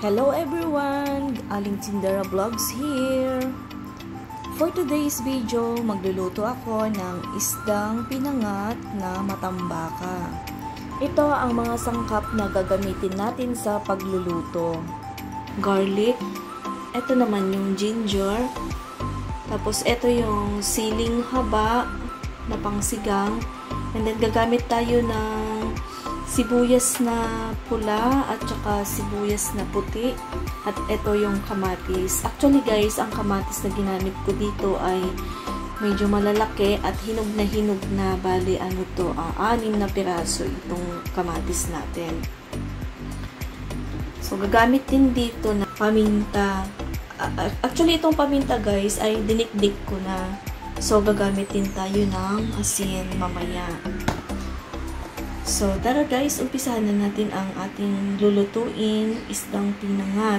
Hello everyone! Aling Tindera Vlogs here! For today's video, magluluto ako ng isdang pinangat na matambaka. Ito ang mga sangkap na gagamitin natin sa pagluluto. Garlic, ito naman yung ginger, tapos ito yung siling haba na pangsigang, and then gagamit tayo ng sibuyas na pula at saka sibuyas na puti. At ito yung kamatis. Actually guys, ang kamatis na ginamit ko dito ay medyo malalaki at hinog na bali ano to, 6 na piraso itong kamatis natin. So gagamit din dito na paminta. Actually itong paminta guys ay dinikdik ko na. So gagamit din tayo ng asin mamaya. So, tara guys, umpisahan na natin ang ating lulutuin, isdang pinangat.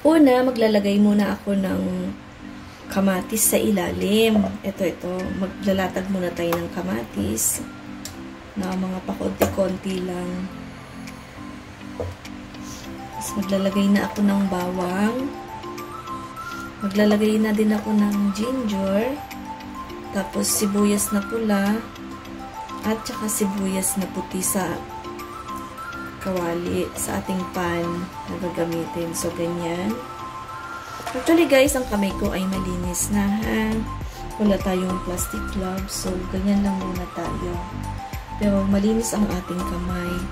Una, maglalagay muna ako ng kamatis sa ilalim. Ito. Maglalatag muna tayo ng kamatis na mga pakonti-konti lang. Tapos maglalagay na ako ng bawang. Maglalagay na din ako ng ginger. Tapos sibuyas na pula. At saka sibuyas na puti sa kawali, sa ating pan na gagamitin. So, ganyan. Actually, guys, ang kamay ko ay malinis na, ha? Wala tayong plastic gloves. So, ganyan lang muna tayo. Pero, malinis ang ating kamay.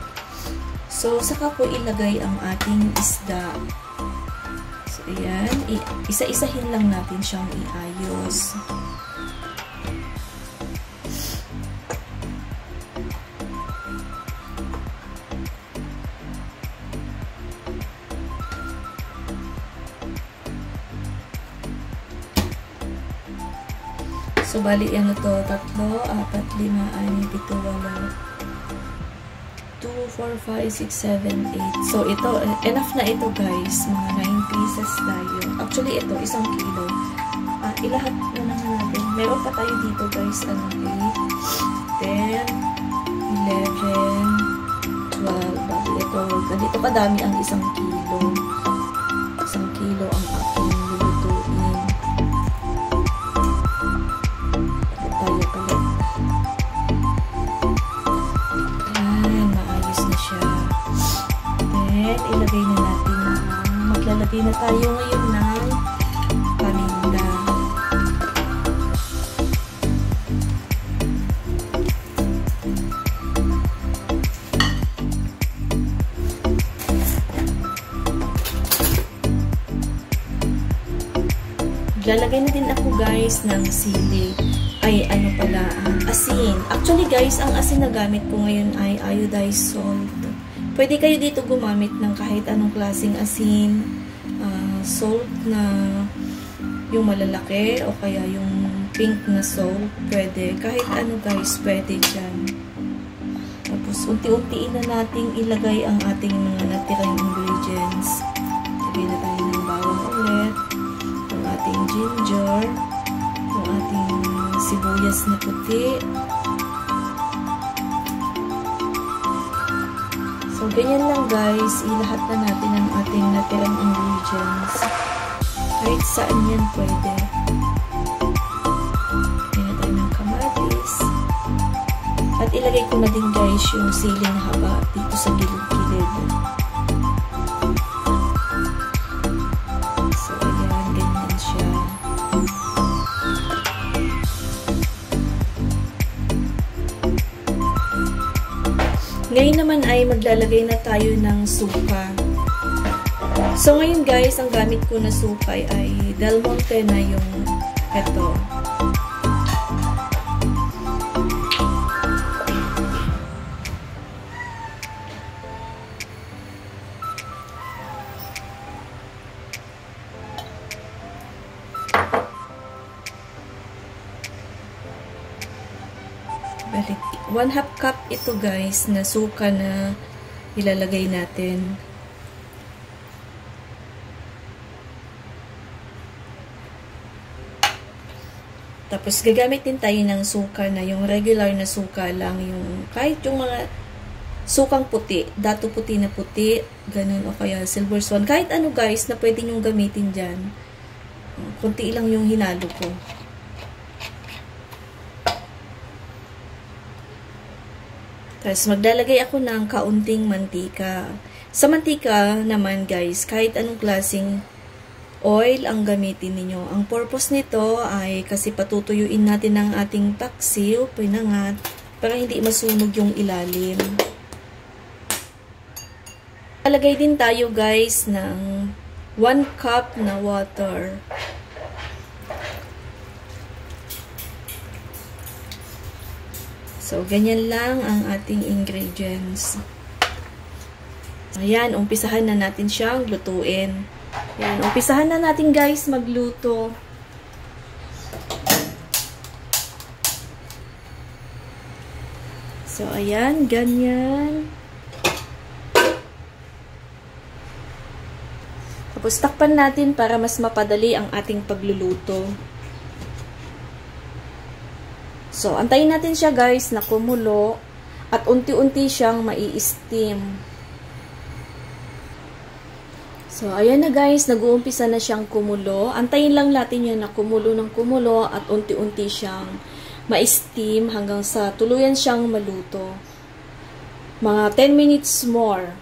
So, saka ko ilagay ang ating isda. So, ayan. Isa-isahin lang natin siyang iayos. So, bali, ano to? 3, 4, 5, 6, 7, 8. 2, 4, 5, 6, 7, 8. So, ito, enough na ito guys. Mga 9 pieces tayo. Actually, ito, 1 kilo. Ilahat na naman natin. Meron pa tayo dito guys. 8, 10, 11, 12. Bali, ito. Ganito kadami ang 1 kilo. 1 kilo ang aking lulutuin. Ilagay na natin maglalagay na tayo ngayon ng paminta. Maglalagay na din ako guys ng sili. Ay, ano pala, asin. Actually guys, ang asin na gamit ko ngayon ay iodized salt. Pwede kayo dito gumamit ng kahit anong klaseng asin, salt na yung malalaki o kaya yung pink na salt. Pwede. Kahit ano guys, pwede dyan. Tapos, unti-untiin na nating ilagay ang ating mga natirang ingredients. Lagay na tayo ng bawang ulit, yung ating ginger, yung ating sibuyas na puti. So, ganyan lang guys, ilahat na natin ang ating natirang ingredients. Kahit saan yan pwede. Lagyan na tayo ng kamatis. At ilagay ko na din guys yung siling haba dito sa gilid-gilid. So, ayan, ganyan siya. Ngayon naman ay maglalagay na tayo ng suka. So ngayon guys, ang gamit ko na suka ay Del Monte na yung ito. Balik. 1/2 cup ito guys na suka na ilalagay natin. Tapos gagamit din tayo ng suka na yung regular na suka lang, yung kahit yung mga sukang puti, dato puti na puti, ganun, o kaya silver swan. Kahit ano guys na pwede nyong gamitin dyan. Kunti lang yung hinalo ko. Tapos maglalagay ako ng kaunting mantika. Sa mantika naman guys, kahit anong klaseng oil ang gamitin ninyo. Ang purpose nito ay kasi patutuyuin natin ang ating paksiw, pinangat, para hindi masunog yung ilalim. Lalagay din tayo guys ng 1 cup na water. So, ganyan lang ang ating ingredients. Ayan, umpisahan na natin siyang lutuin. Ayan, umpisahan na natin guys magluto. So, ayan, ganyan. Tapos, takpan natin para mas mapadali ang ating pagluluto. So, antayin natin siya guys na kumulo at unti-unti siyang mai-steam. So, ayan na guys, nag-uumpisa na siyang kumulo. Antayin lang natin yan na kumulo ng kumulo at unti-unti siyang ma-steam hanggang sa tuluyan siyang maluto. Mga 10 minutes more.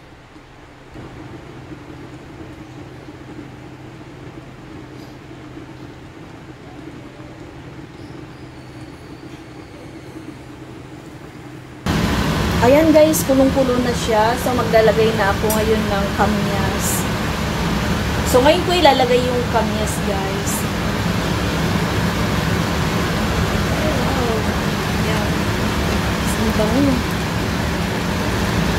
Ayan guys, kulong-kulo na siya. So, maglalagay na ako ngayon ng kamyas. So, ngayon ko ilalagay yung kamyas guys. Wow. Ayan. Ang bango.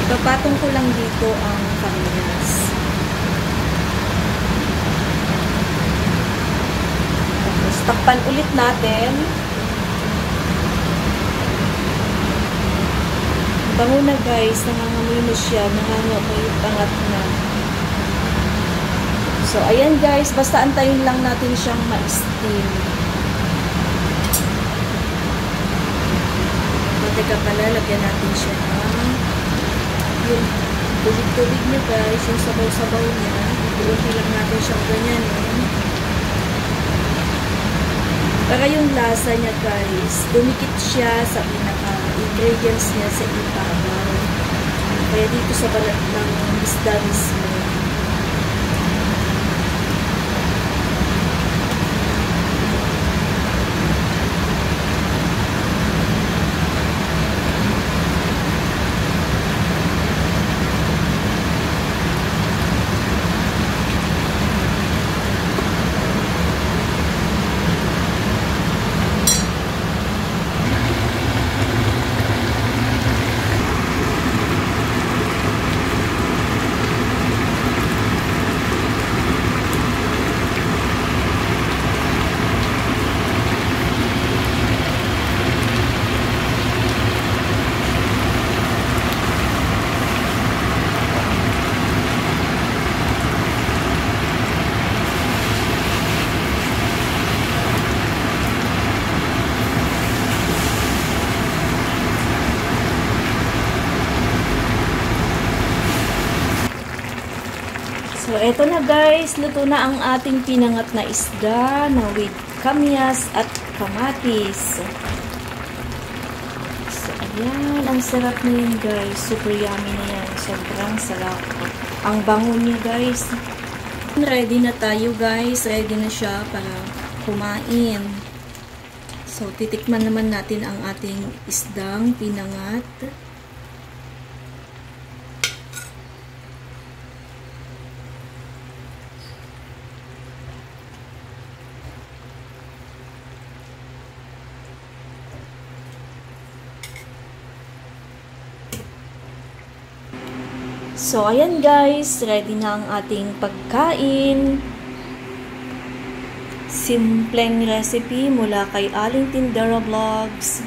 Ipapatong ko lang dito ang kamyas. Tapos, takpan ulit natin. Bango na guys, nangangamoy na siya, nangangamoy yung pangat na. So, ayan guys, basta antayin lang natin siyang ma-steam. Teka pala, lagyan natin siya ng yung tubig-tubig niya guys, yung sabaw-sabaw niya. Ibuti lang natin siyang ganyan para yung lasa niya guys, dumikit siya sa pinaka-ingredients niya sa ibabaw. Kaya dito sa balat ng isda mismo. So, eto na guys, luto na ang ating pinangat na isda na with kamyas at kamatis. So, ayan, ang sarap na yun guys. Super yummy na yan. Sobrang sarap. Ang bango niya guys. Ready na tayo guys. Ready na siya para kumain. So, titikman naman natin ang ating isdang pinangat. So, ayan guys, ready na ang ating pagkain. Simpleng recipe mula kay Aling Tindera Vlogs.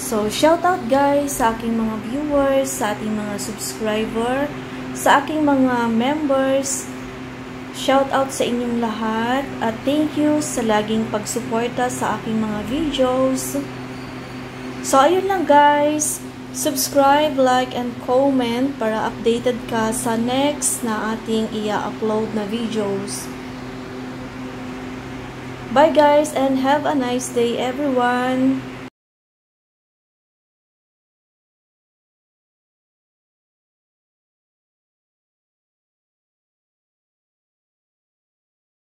So, shout out guys sa aking mga viewers, sa ating mga subscriber, sa aking mga members. Shout out sa inyong lahat at thank you sa laging pagsuporta sa aking mga videos. So, ayun lang guys. Subscribe, like, and comment para updated ka sa next na ating i-upload na videos. Bye guys and have a nice day everyone!